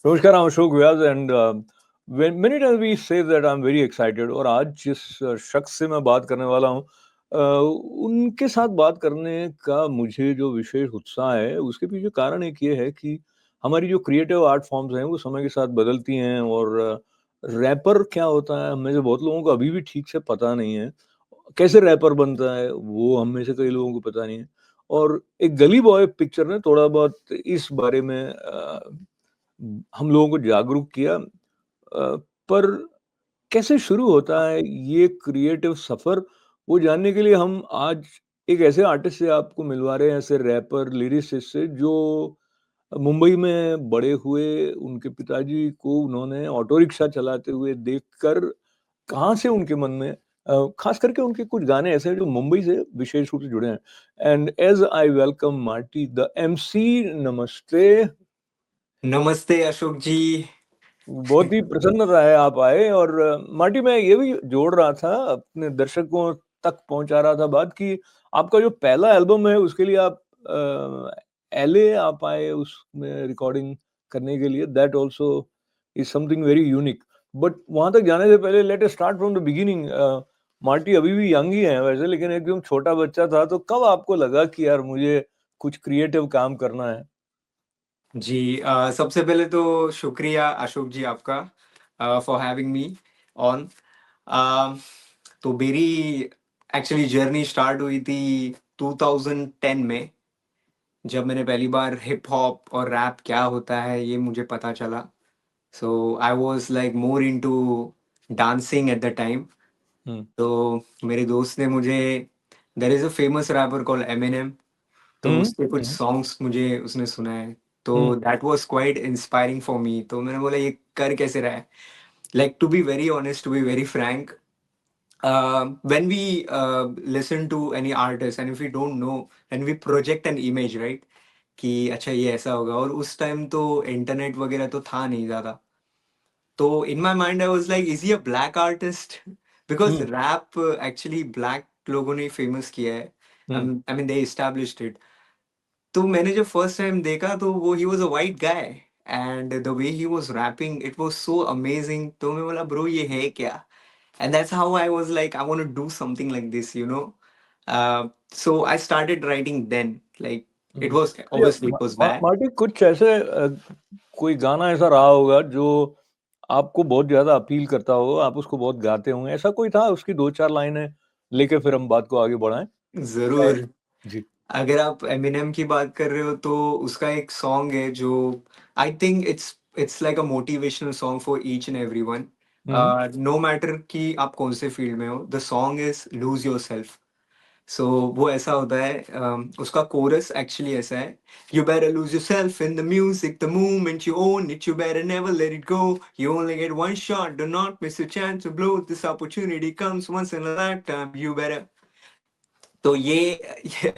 नमस्कार, I'm Ashok Vyas and many times we say that I'm very excited और आज जिस शख्स से मैं बात करने वाला हूँ उनके साथ बात करने का मुझे जो विशेष उत्साह है उसके पीछे कारण एक ये है कि हमारी जो क्रिएटिव आर्ट फॉर्म्स हैं वो समय के साथ बदलती हैं और रैपर क्या होता है हम में से बहुत लोगों को अभी भी ठीक से पता नहीं है। कैसे रैपर बनता है वो हम में से कई लोगों को पता नहीं है। और एक गली बॉय पिक्चर ने थोड़ा बहुत इस बारे में हम लोगों को जागरूक किया। पर कैसे शुरू होता है ये क्रिएटिव सफ़र, वो जानने के लिए हम आज एक ऐसे आर्टिस्ट से आपको मिलवा रहे हैं, ऐसे रैपर, लिरिसिस्ट से जो मुंबई में बड़े हुए। उनके पिताजी को उन्होंने ऑटो रिक्शा चलाते हुए देखकर कहाँ से उनके मन में ख़ास करके उनके कुछ गाने ऐसे हैं जो मुंबई से विशेष रूप से जुड़े हैं। And as I welcome Marty the MC, नमस्ते। नमस्ते अशोक जी। बहुत ही प्रसन्नता है आप आए। और मार्टी, मैं ये भी जोड़ रहा था, अपने दर्शकों तक पहुंचा रहा था बात कि आपका जो पहला एल्बम है उसके लिए आप एलए आप आए उसमें रिकॉर्डिंग करने के लिए। That also is something very unique. But वहां तक जाने से पहले let us start from the beginning. Marty अभी भी यंग ही है वैसे, लेकिन एकदम छोटा बच्चा था, तो कब आपको लगा कि यार मुझे कुछ क्रिएटिव काम करना है? जी सबसे पहले तो शुक्रिया अशोक जी आपका फॉर हैविंग मी ऑन। तो मेरी एक्चुअली जर्नी स्टार्ट हुई थी 2010 में, जब मैंने पहली बार हिप हॉप और रैप क्या होता है ये मुझे पता चला। So I was like more into dancing at the time. Hmm. तो मेरे दोस्त ने मुझे, there is a famous rapper called Eminem, तो हम्म। उसके कुछ हम्म। सॉन्ग्स मुझे उसने सुनाए। तो hmm. That was quite inspiring for me. तो मैंने बोला ये कर कैसे रहा है। Like to be very honest, to be very frank, when we listen to any artist and if we don't know and we project an image, right, कि अच्छा ये ऐसा होगा, और उस टाइम तो इंटरनेट वगैरह तो था नहीं ज़्यादा। तो in my mind I was like, is he a black artist? Because hmm. Rap actually black लोगों ने फेमस किया है। Hmm. I mean they established it. तो मैंने जब फर्स्ट टाइम देखा तो वो he was a white guy, and the way he was rapping it was so amazing. तो मैं बोला ब्रो ये है क्या? And that's how I was like I want to do something like this, you know. So I started writing then, like it hmm. Was अच्छा, obviously it was bad. Marty, कुछ ऐसे कोई गाना ऐसा रहा होगा जो आपको बहुत ज़्यादा अपील करता हो, आप उसको बहुत गाते होंगे, ऐसा कोई था? उसकी 2-4 लाइनें लेके फिर हम बात को आगे बढ़ाएँ? जरूर। जी। अगर आप एमिनेम की बात कर रहे हो तो उसका एक सॉन्ग है जो I think it's like a motivational song for each and every one. Hmm. No matter कि आप कौन से फील्ड में हो, the song is lose yourself. So वो ऐसा होता है, उसका कोरस एक्चुअली ऐसा है: you better lose yourself in the music, the moment you own it, you better never let it go, you only get one shot, do not miss a chance to blow, this opportunity comes once in a lifetime, you better। तो ये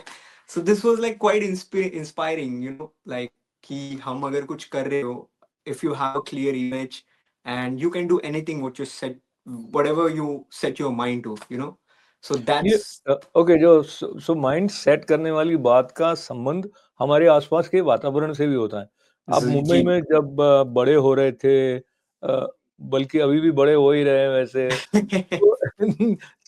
so this was like quite inspiring, you know, like कि हम अगर कुछ कर रहे हो, if you have a clear image and you can do anything what you set, whatever you set your mind to, you know. So ये that's okay, जो mind set करने वाली बात का संबंध हमारे आसपास के वातावरण से भी होता है। आप मुंबई जी। में जब बड़े हो रहे थे, बल्कि अभी भी बड़े हो ही रहे हैं वैसे,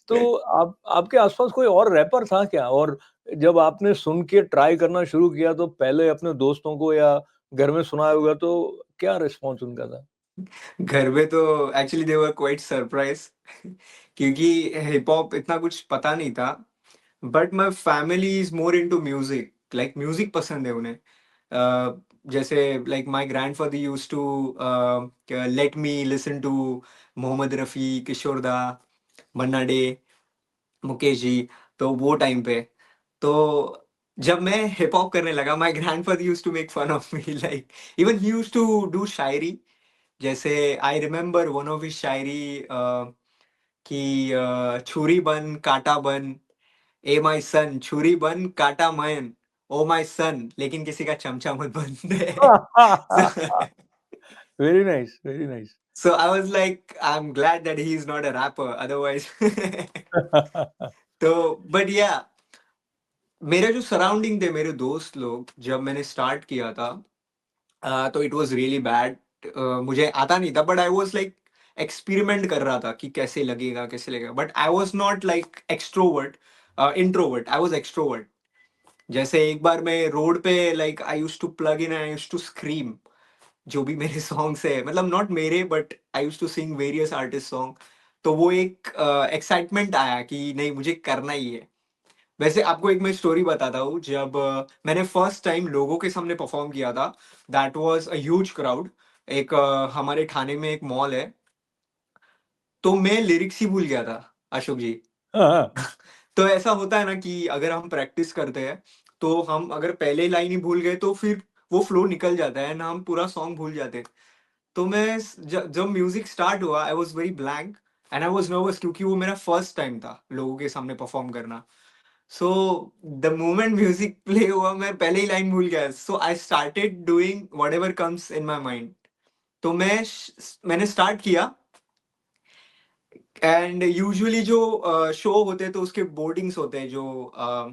तो तो आप आपके आसपास कोई और रैपर था क्या? और जब आपने सुन के ट्राई करना शुरू किया तो पहले अपने दोस्तों को या घर में सुनाया होगा, तो क्या रिस्पॉन्स उनका था? घर में तो actually they were quite surprise क्योंकि हिप हॉप इतना कुछ पता नहीं था। But my family is more into music, like music पसंद है उन्हें। जैसे like my grandfather use to let me listen to Mohammed Rafi, Kishore da, Manna day, Mukesh ji. तो वो टाइम पे, तो जब मैं हिप हॉप करने लगा, my grandfather use to make fun of me, like even he use to do shayari. जैसे I remember one of his shayari, कि छुरी बन काटा बन, ए माय सन, छुरी बन काटा मन, ओ माय सन, लेकिन किसी का चमचा मत बन दे। Very nice, very nice. So I was like, I'm glad that he's not a rapper, otherwise। तो बट या मेरे जो सराउंडिंग थे, मेरे दोस्त लोग, जब मैंने स्टार्ट किया था, तो इट वाज रियली बैड। मुझे आता नहीं था, but I was like experiment कर रहा था कि कैसे लगेगा, but I was not like extrovert, introvert, I was extrovert. जैसे एक बार मैं रोड पे like I used to plug in, I used to scream जो भी मेरे सॉन्ग्स है, मतलब नॉट मेरे, but I used to sing various artist song. तो वो एक एक्साइटमेंट आया कि नहीं मुझे करना ही है। वैसे आपको एक मैं स्टोरी बताता हूँ, जब मैंने फर्स्ट टाइम लोगों के सामने परफॉर्म किया था, that was a huge crowd. एक हमारे ठाणे में एक मॉल है, तो मैं लिरिक्स ही भूल गया था, अशोक जी। हाँ, हाँ। तो ऐसा होता है ना कि अगर हम प्रैक्टिस करते हैं, तो हम अगर पहले लाइन ही भूल गए तो फिर वो फ्लो निकल जाता है ना, हम पूरा सॉन्ग भूल जाते हैं। तो मैं जब म्यूजिक स्टार्ट हुआ, I was very blank and I was nervous, क्योंकि वो मेरा फर्स्ट टाइम था लोगों के सामने परफॉर्म करना। So the moment music play हुआ, मैं पहले ही लाइन भूल गया, so I started doing whatever comes in my mind. तो मैंने स्टार्ट किया, एंड यूजुअली जो शो होते हैं तो उसके बोर्डिंग्स होते हैं जो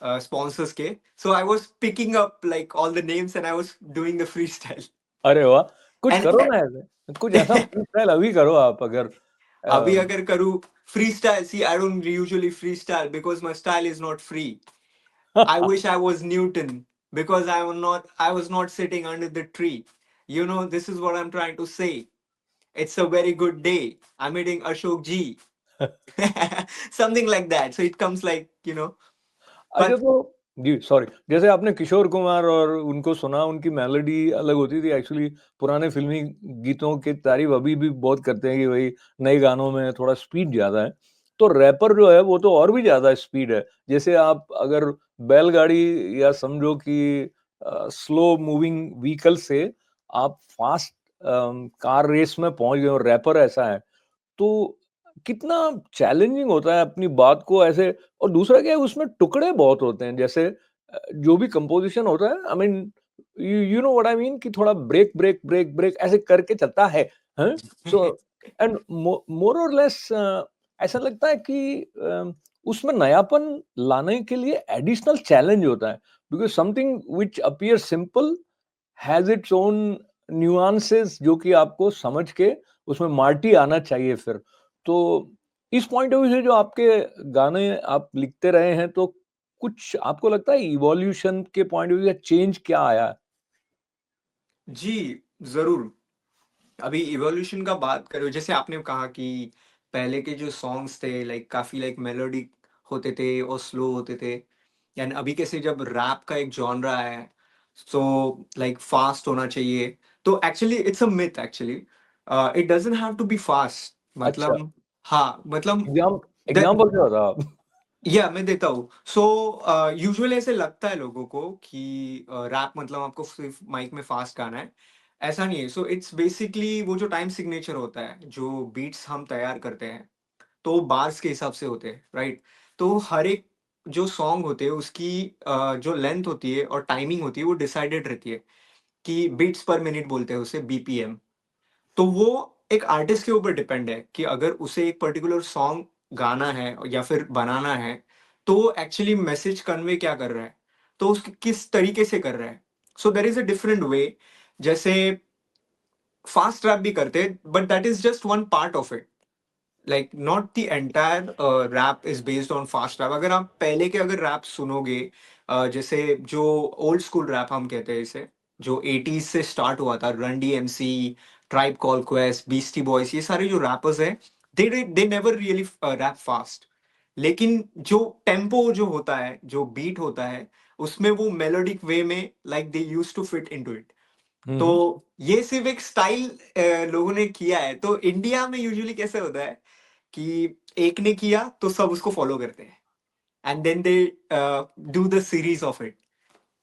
स्पॉन्सर्स के। So I was picking up like all the names and I was doing the freestyle. अरे वाह! कुछ एंड करो ना ऐसे, कुछ ऐसा फ्रीस्टाइल अभी करो आप अगर अभी अ, अगर करूँ freestyle, see I don't usually freestyle because my style is not free. I wish I was Newton because I was not sitting under the tree. You know, this is what I'm trying to say. It's a very good day. I'm eating Ashok Ji. Something like that. So it comes like, you know, अच्छा but तो जी, sorry. जैसे आपने किशोर कुमार और उनको सुना, उनकी melody अलग होती थी एक्चुअली। पुराने फ़िल्मी गीतों की तारीफ़ अभी भी बहुत करते हैं कि भई नए गानों में थोड़ा स्पीड ज़्यादा है। तो रैपर जो है वो तो और भी ज़्यादा स्पीड है। जैसे आप अगर बैलगाड़ी या समझो कि स्लो मूविंग व्हीकल से आप फ़ास्ट कार रेस में पहुँच गए और रैपर ऐसा है। तो कितना चैलेंजिंग होता है अपनी बात को ऐसे। और दूसरा क्या है उसमें टुकड़े बहुत होते हैं जैसे जो भी कंपोजिशन होता है I mean you know what I mean कि थोड़ा ब्रेक ब्रेक ब्रेक ब्रेक ऐसे करके चलता है हैं। सो एंड मोर और लेस ऐसा लगता है कि उसमें नयापन लाने के लिए एडिशनल चैलेंज होता है because something which appear simple has its own nuances जो कि आपको समझ के उसमें मार्टी आना चाहिए फिर। तो इस पॉइंट ऑफ व्यू से जो आपके गाने आप लिखते रहे हैं तो कुछ आपको लगता है इवोल्यूशन के पॉइंट ऑफ व्यू से चेंज क्या आया है? जी, जरूर। अभी इवोल्यूशन का बात करो, जैसे आपने कहा कि पहले के जो सॉन्ग्स थे लाइक काफी लाइक मेलोडिक होते थे और स्लो होते थे, एंड अभी कैसे जब रैप का एक जॉनरा है, सो लाइक फास्ट होना चाहिए। तो actually it's a myth actually, it doesn't have to be fast, अच्छा, मतलब हाँ, मतलब एग्जाम्पल क्या था आप? या मैं देता हूँ। सो यूजुअली ऐसे लगता है लोगों को कि रैप मतलब आपको सिर्फ माइक में फास्ट गाना है। ऐसा नहीं है। सो इट्स बेसिकली वो जो टाइम सिग्नेचर होता है, जो बीट्स हम तैयार करते हैं, तो बार्स के हिसाब से होते हैं, राइट? तो हर एक जो सॉन्ग होते हैं उसकी जो लेंथ होती है और टाइमिंग होती है वो डिसाइडेड रहती है, कि बीट्स पर मिनट बोलते हैं उसे, बीपीएम। तो वो एक आर्टिस्ट के ऊपर डिपेंड है कि अगर उसे एक पर्टिकुलर सॉन्ग गाना है या फिर बनाना है, तो एक्चुअली मैसेज कन्वे क्या कर रहा है, तो उसके किस तरीके से कर रहा है। So there is a different way. जैसे फास्ट रैप भी करते हैं, but that is just one part of it. Like not the entire rap is based on fast rap. अगर आप पहले के अगर रैप सुनोगे, जैसे जो ओल्ड स्कूल रैप हम कहते हैं इसे, जो 80s से स्टार्ट हुआ था, Run DMC, Tribe Call Quest, Beastie Boys, ये सारे जो रैपर्स हैं, they never really rap fast. लेकिन जो टेम्पो जो होता है, जो बीट होता है, उसमें वो मेलोडिक वे में like they use to fit into it. तो हम्म। ये सिर्फ एक स्टाइल लोगों ने किया है। तो इंडिया में यूजुअली कैसे होता है कि एक ने किया तो सब उसको फॉलो करते हैं, and then they do the series of it.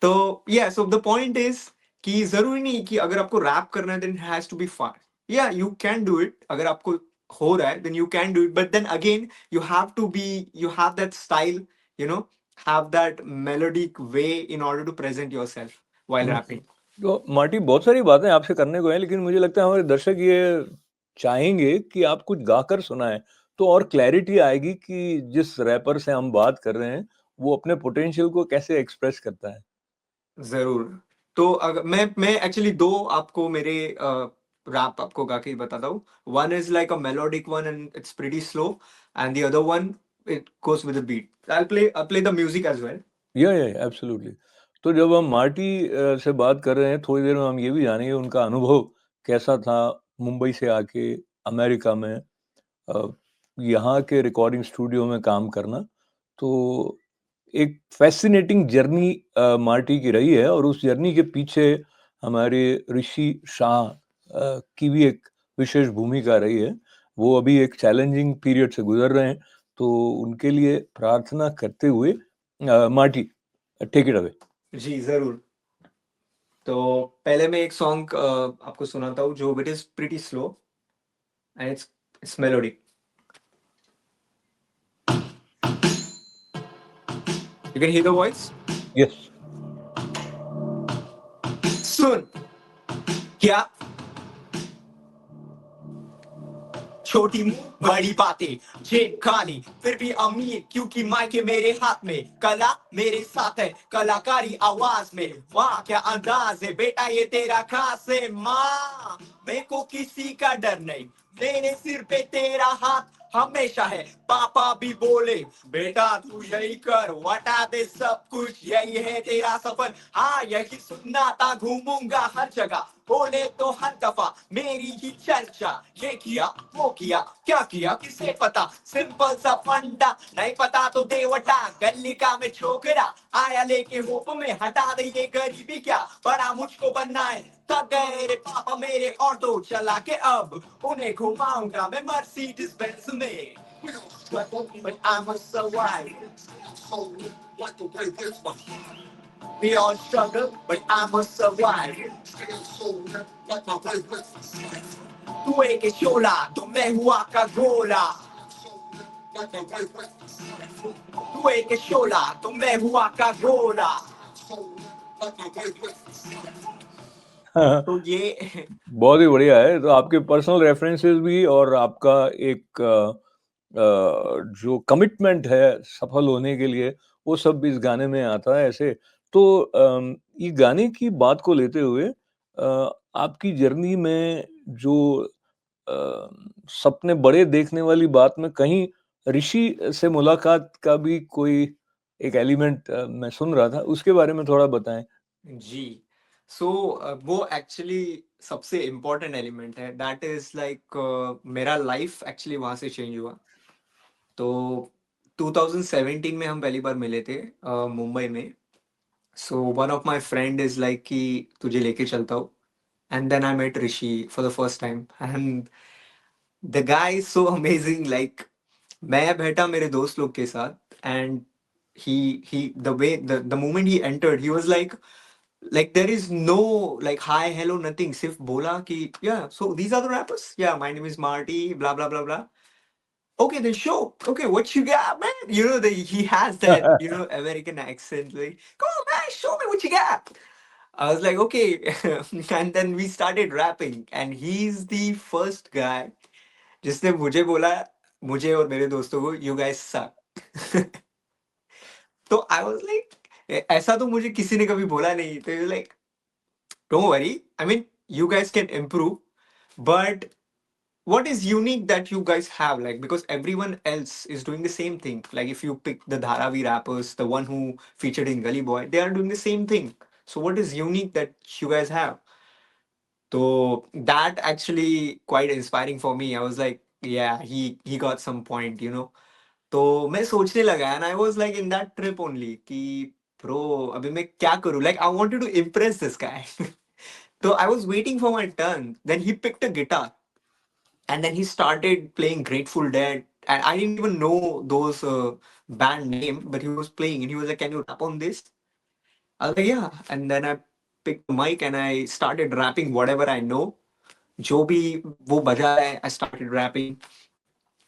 तो yeah so the point is कि जरूरी नहीं कि अगर आपको रैप करना है then has to be fast. Yeah you can do it, अगर आपको हो रहा है then you can do it, but then again you have to be, you have that style, you know, have that melodic way in order to present yourself while hmm. Rapping. तो Marty बहुत सारी बातें आपसे करने को है लेकिन मुझे लगता है हमारे दर्शक ये चाहेंगे कि आप कुछ गाकर सुनाएं तो और क्लैरिटी आएगी कि जिस रैपर से हम बात कर रहे हैं वो अपने पोटेंशियल को कैसे एक्सप्रेस करता है। जरूर। तो अगर मैं एक्चुअली दो आपको मेरे रैप आपको गा के बताता हूँ. One is like a melodic one and it's pretty slow, and the other one it goes with the beat. I play the music as well. Yeah absolutely. तो जब हम मार्टी से बात कर रहे हैं, थोड़ी देर में हम ये भी जानेंगे उनका अनुभव कैसा था मुंबई से आके अमेरिका में यहाँ के रिकॉर्डिंग स्टूडियो में काम करना। तो एक फैसिनेटिंग जर्नी मार्टी की रही है और उस जर्नी के पीछे हमारे ऋषि शाह की भी एक विशेष भूमिका रही है। वो अभी एक चैलेंजिंग पीरियड से गुजर रहे हैं, तो उनके लिए प्रार्थना करते हुए मार्टी टेक इट अवे। जी जरूर. तो पहले मैं एक सॉन्ग आपको सुनाता हूँ जो it is pretty slow and it's melody. You can hear the voice. Yes. सुन क्या छोटी मुंह बड़ी बातें, जेब खाली फिर भी अमीर, क्योंकि मायके मेरे हाथ में, कला मेरे साथ है, कलाकारी आवाज में. वाह क्या अंदाज है बेटा ये तेरा, खास है माँ. मेरे को किसी का डर नहीं, मेरे सिर पे तेरा हाथ हमेशा है. पापा भी बोले बेटा तू यही कर, वटा दे सब कुछ, यही है तेरा सफर. हाँ यही सुनना था, घूमूंगा हर जगह, बोले तो हर दफा मेरी ही चर्चा. ये किया वो किया क्या किया किसे पता, सिंपल सा फंडा, नहीं पता तो देवटा. गली का मैं छोकरा आया लेके होप में, हटा दे ये गरीबी क्या बड़ा मुझको बनना है. थक गए रे पापा मेरे ऑटो चला के, अब उन्हें घुमाऊंगा मैं मर्सिडीज बेंज में. But I must survive. We all struggle, but I must survive. तू एक शोला तो मैं हुआ का गोला. तू एक शोला तो मैं हुआ का गोला. तो ये बहुत ही बढ़िया है। तो आपके पर्सनल रेफरेंसेस भी और आपका एक जो कमिटमेंट है सफल होने के लिए, वो सब भी इस गाने में आता है ऐसे। तो ये गाने की बात को लेते हुए आपकी जर्नी में जो सपने बड़े देखने वाली बात में कहीं ऋषि से मुलाकात का भी कोई एक एलिमेंट मैं सुन रहा था, उसके बारे में थोड़ा बताएं। जी. सो वो एक्चुअली सबसे इम्पोर्टेंट एलिमेंट है. दैट इज लाइक मेरा लाइफ एक्चुअली वहां से चेंज हुआ. तो 2017 में हम पहली बार मिले थे मुंबई में. So one of my friend is like कि तुझे लेके चलता हूँ. And then I met Rishi for the first time, and the guy is so amazing. Like मैं बैठा मेरे दोस्त लोग के साथ, and he the way the moment he entered he was like there is no like hi hello nothing, सिर्फ बोला कि yeah so these are the rappers, yeah my name is Marty blah blah blah blah. Okay then show, okay what you got man, he has that American accent, like come on man show me what you got. I was like okay. And then we started rapping, and he's the first guy जिसने मुझे बोला, मुझे और मेरे दोस्तों को, you guys suck. तो I was like ऐसा तो मुझे किसी ने कभी बोला नहीं. तो like don't worry, I mean you guys can improve, but what is unique that you guys have, like because everyone else is doing the same thing. Like if you pick the Dharavi rappers, the one who featured in Gully Boy, they are doing the same thing. So what is unique that you guys have? So that actually quite inspiring for me. I was like yeah, he got some point. तो मैं सोचने लगा, and I was like in that trip only कि bro अभी मैं क्या करूं, like I wanted to impress this guy. तो I was waiting for my turn, then he picked a guitar and then he started playing Grateful Dead, and I didn't even know those band name, but he was playing and he was like can you rap on this. I was like yeah, and then I picked the mic and I started rapping whatever I know. जो भी वो बजा है I started rapping.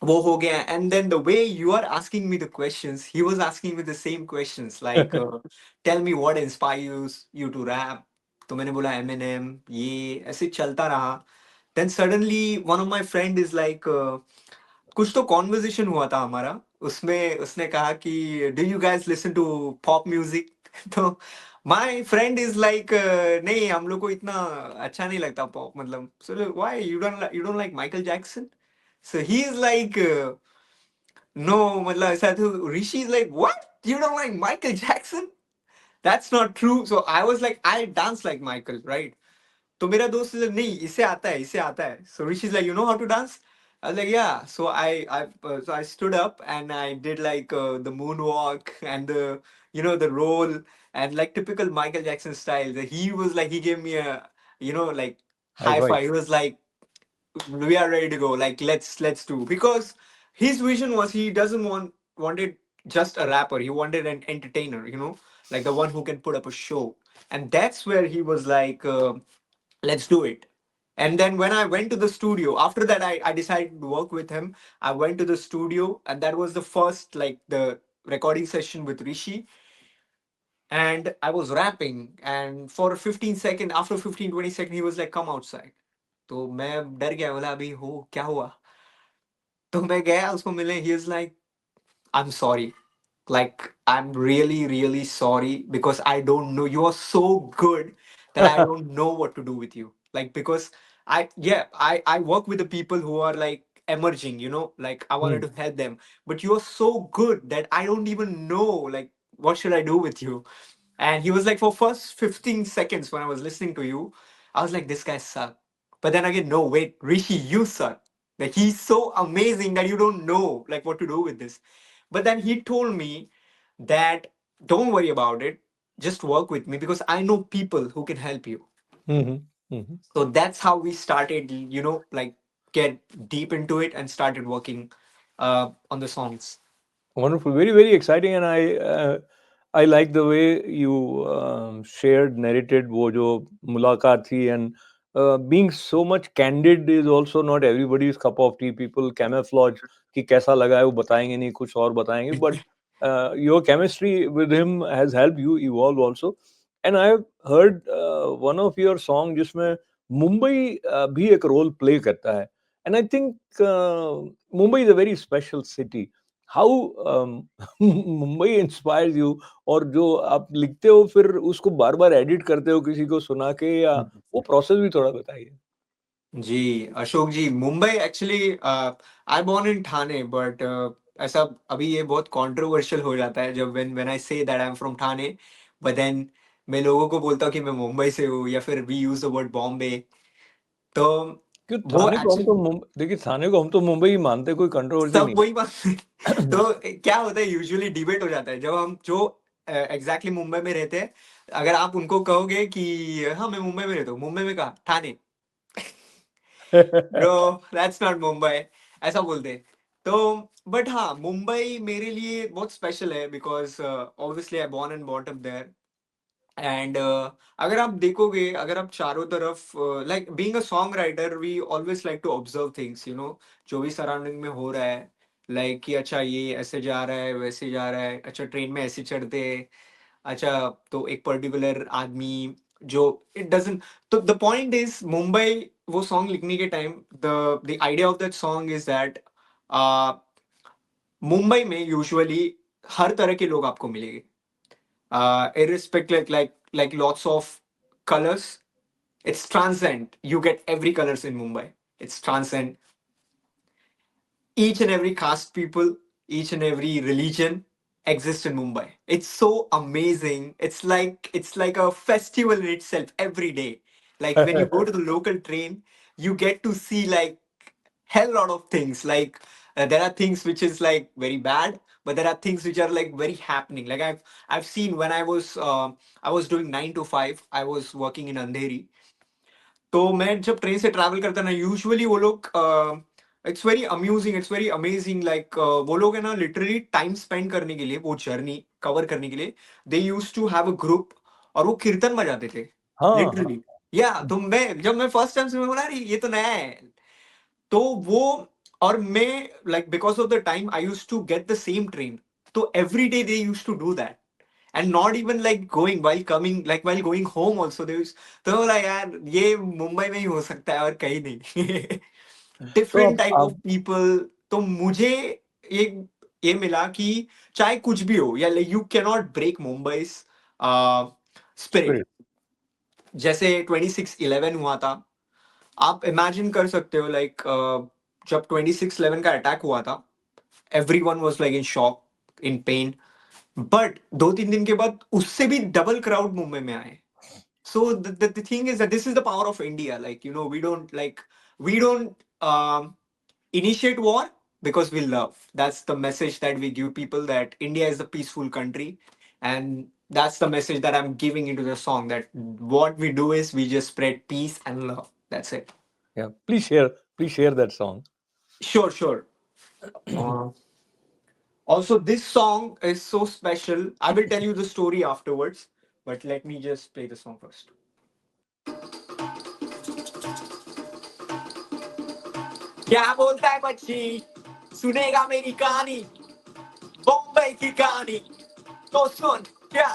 वो हो गया. And then the way you are asking me the questions, he was asking me the same questions, like tell me what inspires you to rap. तो मैंने बोला Eminem, ये ऐसे चलता रहा. Then suddenly one of my friend is like कुछ तो conversation हुआ था हमारा, उसमें उसने कहा कि do you guys listen to pop music. तो My friend is like नहीं हम लोग को इतना अच्छा नहीं लगता पॉप मतलब so why you don't like Michael Jackson so he is like no मतलब ऐसा तो Rishi is like what you don't like Michael Jackson that's not true so I was like I dance like Michael right तो मेरा दोस्त is like, नहीं इसे आता है इसे आता है so Rishi is like you know how to dance I was like yeah so I stood up and I did like the moonwalk and the you know the roll and like typical Michael Jackson style he was like he gave me a you know like High high five. five he was like we are ready to go like let's do because his vision was he doesn't wanted just a rapper he wanted an entertainer you know like the one who can put up a show and that's where he was like let's do it and then when I went to the studio after that I decided to work with him I went to the studio and that was the first like the recording session with Rishi and I was rapping and for 15 seconds after 15-20 seconds he was like come outside तो मैं डर गया बोला अभी हो क्या हुआ तो मैं गया उसको मिले he is like I'm sorry. Like, I'm really, really sorry because I don't know. You are so good that I don't know what to do with you. Like, because I work with the people who are like emerging, you know, like I wanted Hmm. to help them. But you are so good that I don't even know, like, what should I do with you? And he was like, for first 15 seconds when I was listening to you, I was like, this guy suck. But then again, no, wait, Rishi, you suck. Like he's so amazing that you don't know like what to do with this. But then he told me that don't worry about it, just work with me because I know people who can help you. Hmm. Hmm. So that's how we started, you know, like get deep into it and started working on the songs. Wonderful, very very exciting, and I like the way you shared, narrated वो जो मुलाकात थी, and being so much candid is also not everybody's cup of tea. People camouflage कि कैसा लगा है वो बताएंगे नहीं, कुछ और बताएंगे, but your chemistry with him has helped you evolve also. And I have heard one of your song जिसमें मुंबई भी एक रोल प्ले करता है, and I think Mumbai is a very special city. How Mumbai inspires you, और जो आप लिखते हो फिर उसको बार बार एडिट करते हो किसी को सुना के, या वो प्रोसेस भी थोड़ा बताइए? जी Ashok ji Mumbai actually I born in Thane but ऐसा अभी ये बहुत कंट्रोवर्शियल हो जाता है जब when I say that I am from Thane but then मैं लोगों को बोलता हूँ कि मैं मुंबई से हूँ या फिर we use the word Bombay तो क्यों वो थाने को हम एक्चुअली तो देखिए, थाने को हम तो मुंबई ही मानते हैं, कोई कंट्रोवर्सी सब नहीं वही बात है। तो क्या होता है यूजुअली डिबेट हो जाता है जब हम जो एग्जैक्टली मुंबई में रहते हैं अगर आप उनको कहोगे कि हाँ मैं मुंबई में रहता हूँ मुंबई में कहा Thane bro that's not Mumbai ऐसा बोलते हैं तो बट हाँ मुंबई मेरे लिए बहुत स्पेशल है because obviously I born and brought up there and अगर आप देखोगे अगर आप चारों तरफ like being a song writer we always like to observe things you know जो भी सराउंडिंग में हो रहा है लाइक कि अच्छा ये ऐसे जा रहा है वैसे जा रहा है अच्छा ट्रेन में ऐसे चढ़ते हैं अच्छा तो एक पर्टिकुलर आदमी जो इट डजंट तो द पॉइंट इज मुंबई वो सॉन्ग लिखने के time the idea of that song is that Mumbai में यूजुअली हर तरह के लोग आपको मिलेंगे irrespective like lots of colors it's transcend you get every colors in Mumbai it's transcend each and every caste people, each and every religion exists in Mumbai. It's so amazing. It's like a festival in itself every day. Like when you go to the local train, you get to see like hell lot of things. Like there are things which is like very bad, but there are things which are like very happening. Like I've seen when I was doing 9 to 5. I was working in Andheri. तो मैं जब train से travel करता ना usually वो लोग it's very amusing it's very amazing like वो लोग है ना लिटरली टाइम स्पेंड करने के लिए वो जर्नी कवर करने के लिए they use to have a group और वो कीर्तन बजाते थे हाँ हाँ। लिटरली या तो मैं जब मैं फर्स्ट टाइम से मैं बोला अरे ये तो नया है तो वो और मैं like because of the time I use to get the same train तो every day they use to do that and not even like going while coming like while going home also there is तो बोला यार ये मुंबई में ही हो सकता है और कहीं नहीं तो डिफरेंट टाइप ऑफ आप पीपल तो मुझे एक ये मिला कि चाहे कुछ भी हो या you can not break Mumbai spirit. Spirit. जैसे 26/11 हुआ था, आप इमेजिन कर सकते हो, लाइक जब 26/11 का अटैक हुआ था, everyone was like in shock, in pen. But 2-3 दिन के बाद उससे भी डबल क्राउड मुंबई में आए। So the thing is that this is the power of India. Like, you know, we don't initiate war because we love. That's the message that we give people, that India is a peaceful country. And that's the message that I'm giving into the song, that what we do is we just spread peace and love. That's it. Yeah. Please share that song. Sure, sure. Uh, Also, this song is so special. I will tell you the story afterwards, but let me just play the song first. क्या बोलता है बच्ची, सुनेगा मेरी कहानी, बॉम्बे की कहानी, तो सुन क्या।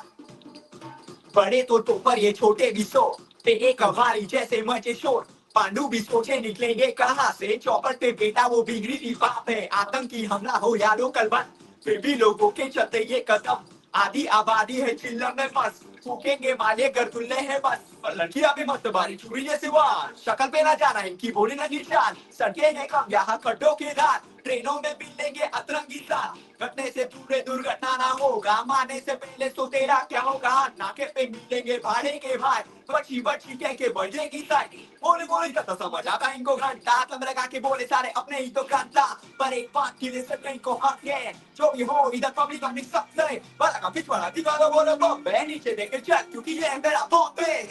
बड़े तो पर ये छोटे भी सो, ते एक हमारी जैसे मचे शोर। पांडु भी सोचे निकलेंगे कहाँ से, चौपट पे बेटा वो बिगड़ी लिफाफ है। आतंकी हमला हो या लोकल बन, फिर भी लोगों के चलते ये कदम। आधी आबादी है चिल्लम में मस्त, फूकेंगे माले गर्दुल्ले है बस। पर लड़कियां भी मस्त बारी चूड़ी जैसे वार, शक्ल पे ना जाना इनकी बोली ना निशान। सड़कें हैं कम यहाँ खड्डों के धार, ट्रेनों में मिलेंगे अतरंगी साथ। घटने से पूरे दुर्घटना ना होगा, मारने से पहले तो तेरा क्या होगा। नाके पे मिलेंगे भाड़े के भाई, बची बची कह के बढ़ेगी साइड। बोले बोले तो समझ आता इनको घंटा, कम लगा के बोले सारे अपने ही तो घंटा। पर एक बात के लिए सब इनको हक है, जो भी हो इधर पब्लिक अपनी सबसे बड़ा का पिछवाड़ा दिखा दो। बोलो बॉम्बे नीचे देखे चल, क्योंकि ये है मेरा बॉम्बे।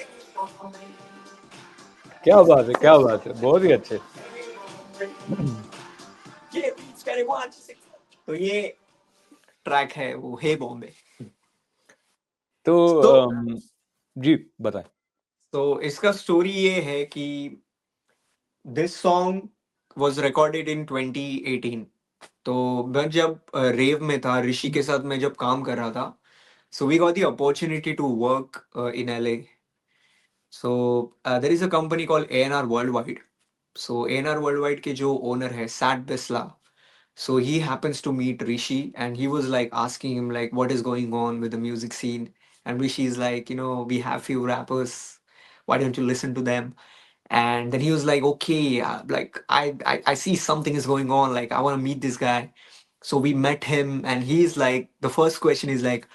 क्या बात है, क्या बात है, बहुत ही अच्छे। ये बीच करे वन। तो ये ट्रैक है वो है बॉम्बे। तो तो जी बताएं। इसका स्टोरी ये है कि this song was recorded in 2018। तो मैं जब रेव में था, ऋषि के साथ मैं जब काम कर रहा था, so we got the opportunity to work in LA। So there is a company called ANR world. So ANR world के जो ओनर है Sat Bisla, so he happens to meet Rishi, and he was like asking him like what is going on with the music scene. And Rishi is like, you know, we have few rappers, why don't you listen to them. And then he was like, okay, like I see something is going on, like I want to meet this guy. So we met him, and he's like, the first question is like,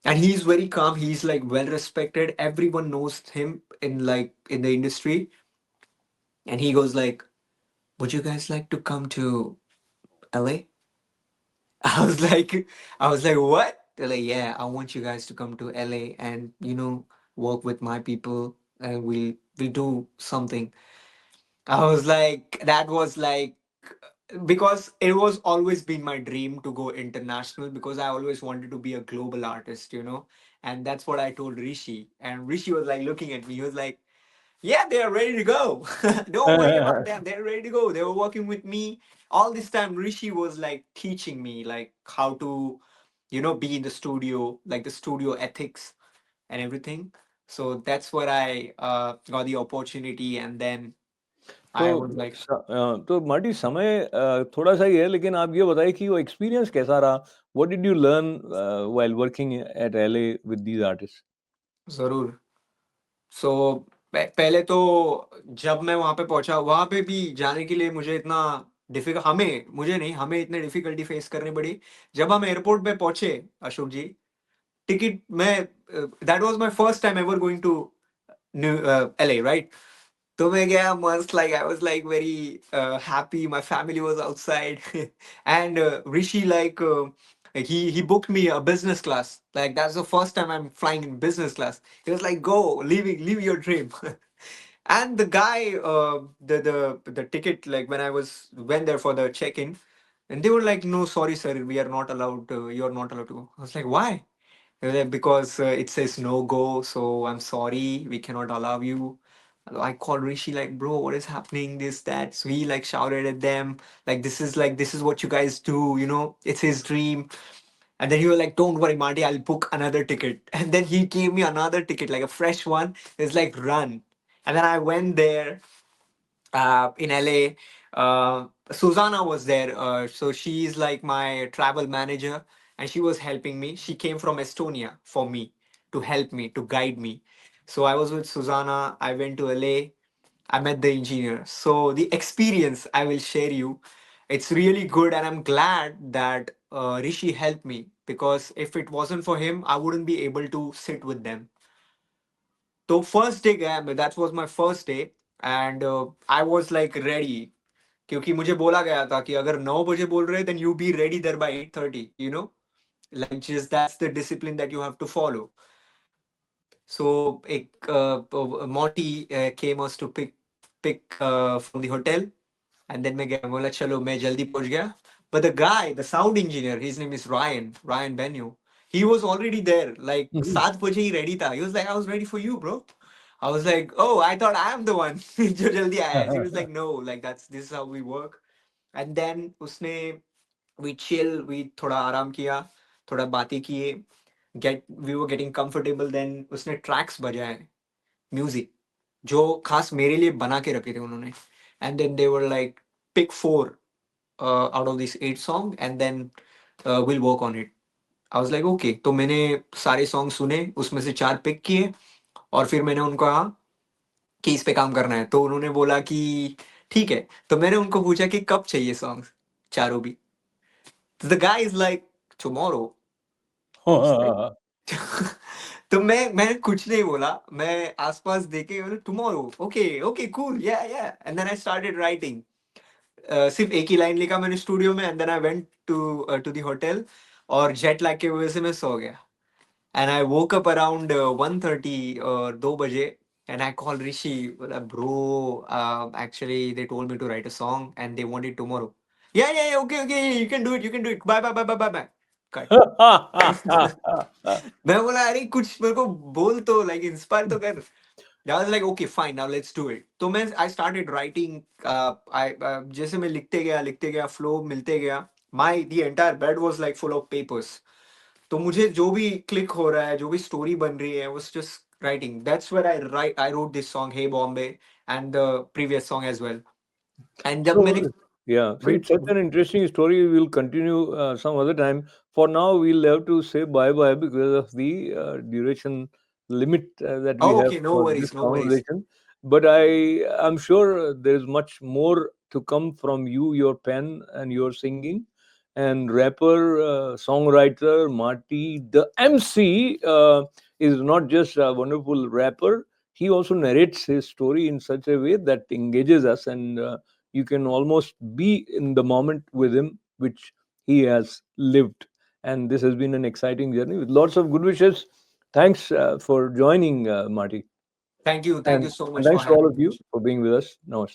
and he's very calm, he's like well respected, everyone knows him in like in the industry. And he goes like, would you guys like to come to LA? I was like, what? They're like, yeah, I want you guys to come to LA and, you know, work with my people, and we'll do something. I was like, that was like, because it was always been my dream to go international, because I always wanted to be a global artist, you know. And that's what I told Rishi. And Rishi was like looking at me. He was like, yeah, they are ready to go. Don't worry about them. They're ready to go. They were working with me all this time. Rishi was like teaching me like how to, you know, be in the studio, like the studio ethics and everything. So that's what I got the opportunity, and then तो I was like, तो Marty समय थोड़ा सा ही है, लेकिन आप ये बताइए कि वो एक्सपीरियंस कैसा रहा? What did you learn while working at LA with these artist? जरूर। सो पहले तो जब मैं वहां पे पहुंचा, वहां पे भी जाने के लिए मुझे इतना डिफिकल्ट, मुझे नहीं, हमें इतने डिफिकल्टी फेस करनी पड़ी। जब हम एयरपोर्ट पे पहुंचे, अशोक जी, टिकट मैं, that was my first time ever going to LA, right. तो मैं गया मस्त, like I was like very happy, my family was outside. And Rishi like he booked me a business class, like that's the first time I'm flying in business class. He was like, go, live your dream. And the guy, the ticket, like when I went there for the check-in, and they were like, no, sorry sir, we are not allowed, you're not allowed to go. I was like, why? They were like, because it says no go, so I'm sorry, we cannot allow you. I called Rishi like, bro, what is happening? This, that. So he like shouted at them, like this is what you guys do, you know, it's his dream. And then he was like, don't worry, Marty, I'll book another ticket. And then he gave me another ticket, like a fresh one. It's like, run. And then I went there in LA. Susanna was there. So she's like my travel manager, and she was helping me. She came from Estonia for me. to help me, to guide me. So I was with Susanna. I went to LA. I met the engineer. So the experience I will share you. It's really good, and I'm glad that Rishi helped me, because if it wasn't for him, I wouldn't be able to sit with them. So first day गया मैं, that was my first day, and I was like ready, क्योंकि मुझे बोला गया था कि अगर 9 बजे बोल रहे हैं, then you be ready there by 8:30, you know, like just that's the discipline that you have to follow. So एक Monty came us to pick from the hotel, and then मैं गया, बोला चलो मैं जल्दी पहुंच गया. But the guy, the sound engineer, his name is Ryan Benyu. He was already there, like Mhm. 7 बजे ही ready था. He was like, I was ready for you, bro. I was like, oh, I thought I am the one जो जल्दी आया है. He was like, no, like this is how we work. And then उसने we chill, we थोड़ा आराम किया, थोड़ा बातें किए, we were getting comfortable. Then उसने tracks बजाए, music जो खास मेरे लिए बना के रखे थे उन्होंने. And then they were like, pick 4 out of these 8 songs, and then we'll work on it. I was like, okay. तो मैंने सारे सॉन्ग सुने, उसमें से 4 पिक किए, और फिर मैंने उनको कहा कि इस पे काम करना है. तो उन्होंने बोला कि ठीक है. तो मैंने उनको पूछा कि कब चाहिए सॉन्ग्स, चारों भी. The guy is like, tomorrow. तो मैं कुछ नहीं बोला, मैं आसपास देखे, tomorrow, okay okay cool, yeah and then I started writing. सिर्फ एक ही लाइन लिखा मैंने स्टूडियो में, and then I went to the hotel, और जेट लैग की वजह से मैं सो गया. And I woke up around 1:30 और 2 बजे. And I called Rishi, bro. Actually, they told me to write a song, and they want it tomorrow. Yeah, okay, you can do it, you can do it. Bye. Cut. मैं बोला अरे कुछ मेरे को बोल तो, like inspire तो कर. I was like, okay, fine, now let's do it. तो मैं I started writing. जैसे मैं लिखते गया, flow मिलते गया. The entire bed was like full of papers. तो मुझे जो भी क्लिक हो रहा है, जो भी स्टोरी बन रही है, was just writing. That's where I wrote this song, Hey Bombay, and the previous song as well. And जब मैंने So, yeah, so it's such an interesting story. We'll continue some other time. For now, we'll have to say bye bye because of the duration limit that we oh, have okay, no for this worries, no worries. conversation. But I'm sure there's much more to come from you, your pen and your singing. And rapper, songwriter Marty, the MC, is not just a wonderful rapper. He also narrates his story in such a way that engages us, and you can almost be in the moment with him, which he has lived. And this has been an exciting journey with lots of good wishes. Thanks for joining, Marty. Thank you And so and much for thanks to all having of me. you for being with us. Namaste.